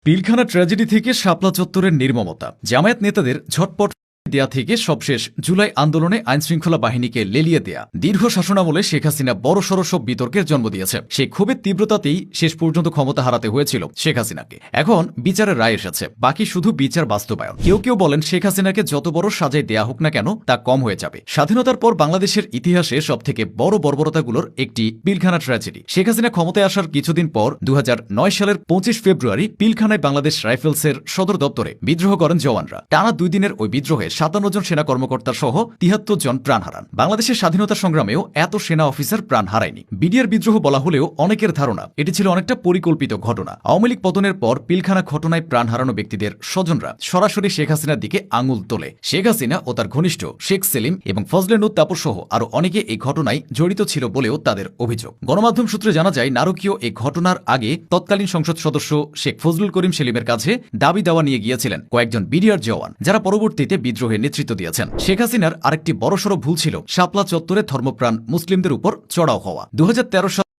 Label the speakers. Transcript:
Speaker 1: Pilkhana tragedy থেকে শাপলা চত্বরের নির্মমতা, জামায়াত নেতাদের ঝটপট দেয়া থেকে সবশেষ জুলাই আন্দোলনে আইনশৃঙ্খলা বাহিনীকে লেলিয়ে দেয়া, দীর্ঘ শাসনামলে শেখ হাসিনা বড়সড় সব বিতর্কের জন্ম দিয়েছে। সেই ক্ষোভের তীব্রতাতেই শেষ পর্যন্ত ক্ষমতা হারাতে হয়েছিল শেখ হাসিনাকে। এখন বিচারের রায় এসেছে, বাকি শুধু বিচার বাস্তবায়ন। কেউ কেউ বলেন শেখ হাসিনাকে যত বড় সাজাই দেয়া হোক না কেন তা কম হয়ে যাবে। স্বাধীনতার পর বাংলাদেশের ইতিহাসে সবথেকে বড় বর্বরতাগুলোর একটি পিলখানা ট্র্যাজেডি। শেখ হাসিনা ক্ষমতায় আসার কিছুদিন পর 2009 সালের 25 ফেব্রুয়ারি পিলখানায় বাংলাদেশ রাইফেলসের সদর দপ্তরে বিদ্রোহ করেন জওয়ানরা। টানা 2 দিনের ওই বিদ্রোহে 57 জন সেনা কর্মকর্তা সহ 73 জন প্রাণ হারান। বাংলাদেশের স্বাধীনতা সংগ্রামেও এত সেনা অফিসার প্রাণ হারায়নি। বিডিআর বিদ্রোহ বলা হলেও অনেকের ধারণা এটি ছিল অনেকটা পরিকল্পিত ঘটনা। আওয়ামী লীগ পতনের পর পিলখানা ঘটনায় প্রাণ হারানো ব্যক্তিদের স্বজনরা সরাসরি শেখ হাসিনার দিকে আঙুল তোলে। শেখ হাসিনা ও তার ঘনিষ্ঠ শেখ সেলিম এবং ফজলে নুর তাপস সহ আরো অনেকে এই ঘটনায় জড়িত ছিল বলেও তাদের অভিযোগ। গণমাধ্যম সূত্রে জানা যায়, নারকীয় এই ঘটনার আগে তৎকালীন সংসদ সদস্য শেখ ফজলুল করিম সেলিমের কাছে দাবি দেওয়া নিয়ে গিয়েছিলেন কয়েকজন বিডিআর জওয়ান, যারা পরবর্তীতে বিদ্রোহের নেতৃত্ব দিয়েছেন। শেখ হাসিনার আরেকটি বড়সড় ভুল ছিল শাপলা চত্বরে ধর্মপ্রাণ মুসলিমদের উপর চড়াও হওয়া। 2013 সাল